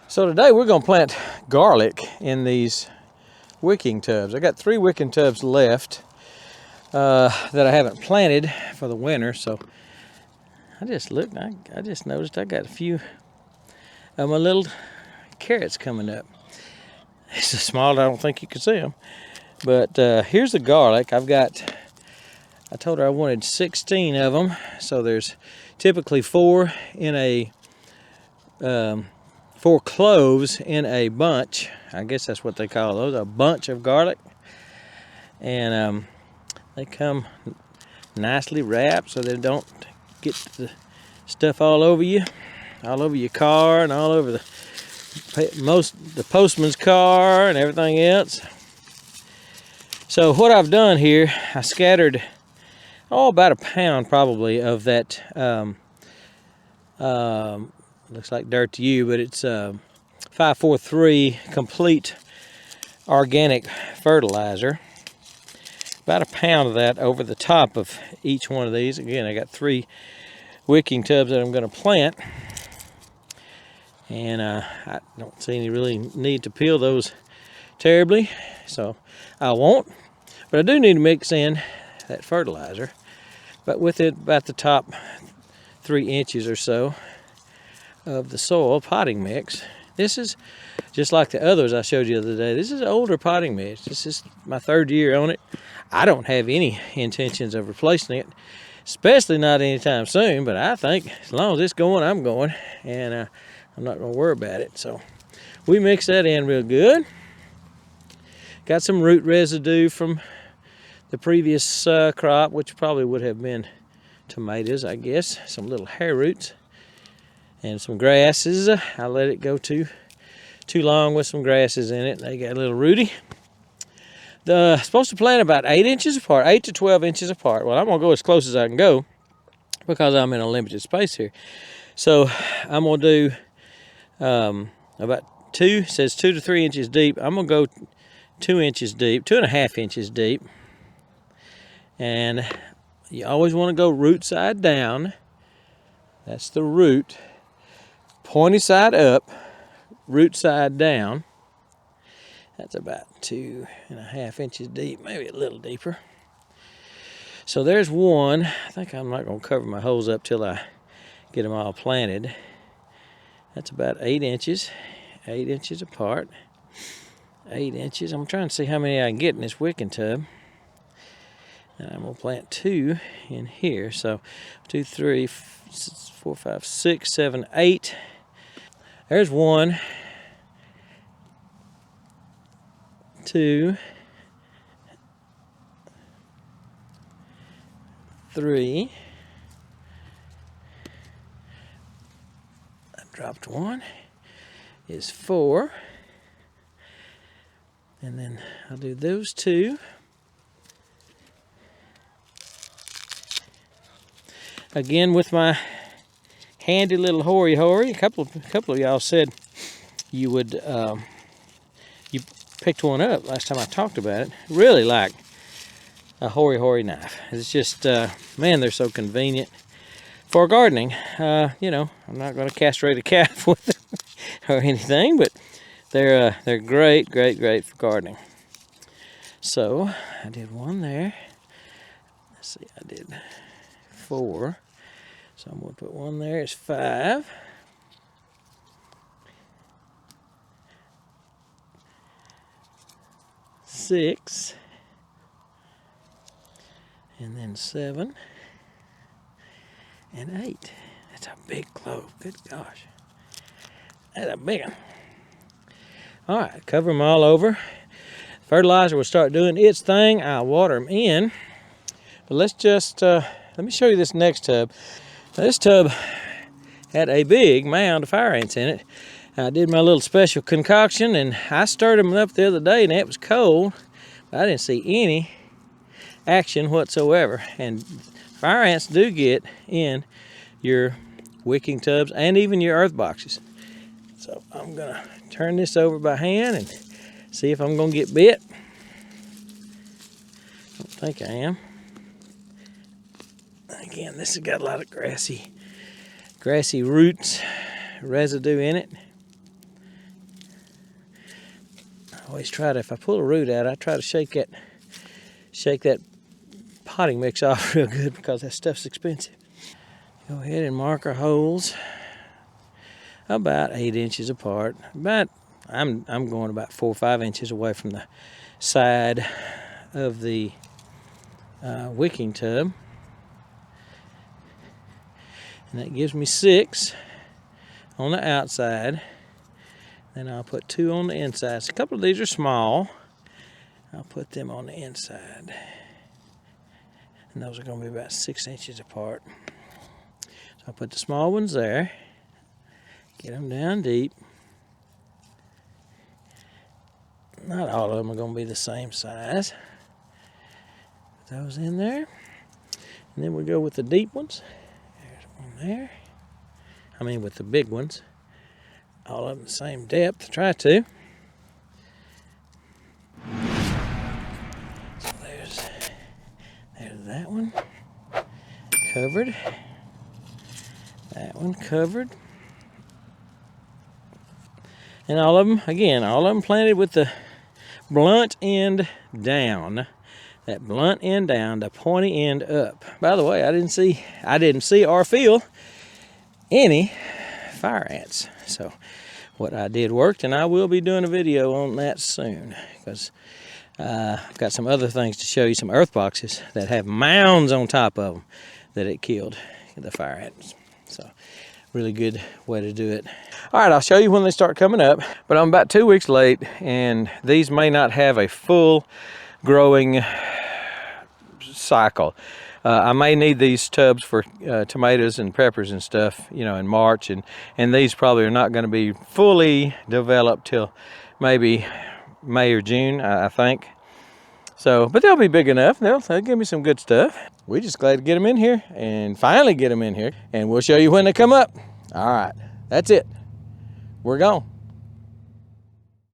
So today we're going to plant garlic in these wicking tubs. I got 3 wicking tubs left that I haven't planted for the winter. So I just looked, I just noticed I got a few of my little carrots coming up. It's so small I don't think you can see them. But here's the garlic. I told her I wanted 16 of them. So there's typically 4 in a 4 cloves in a bunch. I guess that's what they call those, a bunch of garlic. And they come nicely wrapped so they don't get the stuff all over you, all over your car and all over the postman's car and everything else. So what I've done here, I scattered about a pound probably of that looks like dirt to you, but it's 543 complete organic fertilizer. About a pound of that over the top of each one of these. Again, I got 3 wicking tubs that I'm going to plant. And I don't see any really need to peel those terribly, so I won't. But I do need to mix in that fertilizer, but with it about the top 3 inches or so of the soil potting mix. This is just like the others I showed you the other day. This is older potting mix. This is my 3rd year on it. I don't have any intentions of replacing it, especially not anytime soon, but I think as long as it's going, I'm going, and I'm not going to worry about it. So we mix that in real good. Got some root residue from the previous crop, which probably would have been tomatoes, I guess. Some little hair roots and some grasses. I let it go too long with some grasses in it. They got a little rooty. Supposed to plant about 8 inches apart, 8 to 12 inches apart. Well, I'm gonna go as close as I can go because I'm in a limited space here. So I'm gonna do about 2 to 3 inches deep. I'm gonna go 2 inches deep, 2.5 inches deep. And you always want to go root side down. That's the root. Pointy side up, root side down. That's about 2.5 inches deep, maybe a little deeper. So there's one. I think I'm not going to cover my holes up till I get them all planted. That's about 8 inches, 8 inches apart. 8 inches. I'm trying to see how many I can get in this wicking tub. And I'm going to plant 2 in here. So 2, 3, 4, 5, 6, 7, 8. There's 1, 2, 3. I dropped 1. Is 4. And then I'll do those 2. Again with my handy little hory. A couple of y'all said you would you picked one up last time I talked about it. Really like a hory knife. It's just man, they're so convenient for gardening. You know, I'm not going to castrate a calf with them or anything, but they're great for gardening. So I did 1 there. Let's see, I did 4. So I'm going to put 1 there. It's 5. 6. And then 7. And 8. That's a big clove. Good gosh. That's a big one. All right, cover them all over. Fertilizer will start doing its thing. I'll water them in. But let's just, let me show you this next tub. Now, this tub had a big mound of fire ants in it. I did my little special concoction, and I stirred them up the other day, and it was cold. But I didn't see any action whatsoever. And fire ants do get in your wicking tubs and even your earth boxes. So I'm gonna turn this over by hand and see if I'm gonna get bit. I don't think I am. Again, this has got a lot of grassy roots, residue in it. I always try to, if I pull a root out, I try to shake that potting mix off real good because that stuff's expensive. Go ahead and mark our holes about 8 inches apart. I'm going about 4 or 5 inches away from the side of the wicking tub. And that gives me 6 on the outside. Then I'll put 2 on the inside. So a couple of these are small. I'll put them on the inside. And those are going to be about 6 inches apart. So I'll put the small ones there. Get them down deep. Not all of them are going to be the same size. Put those in there. And then we go with the deep ones. There's one there. I mean with the big ones. All of them the same depth. Try to. So there's that one. Covered. That one covered. And all of them, again, all of them planted with the blunt end down. That blunt end down, the pointy end up. By the way, I didn't see or feel any fire ants. So what I did worked, and I will be doing a video on that soon because I've got some other things to show you, some earth boxes that have mounds on top of them that it killed the fire ants. So really good way to do it. All right, I'll show you when they start coming up, but I'm about 2 weeks late and these may not have a full growing cycle. I may need these tubs for tomatoes and peppers and stuff, you know, in March, and these probably are not going to be fully developed till maybe May or June, I think. So, but they'll be big enough. They'll give me some good stuff. We're just glad to get them in here and finally get them in here, and we'll show you when they come up. All right, that's it. We're gone.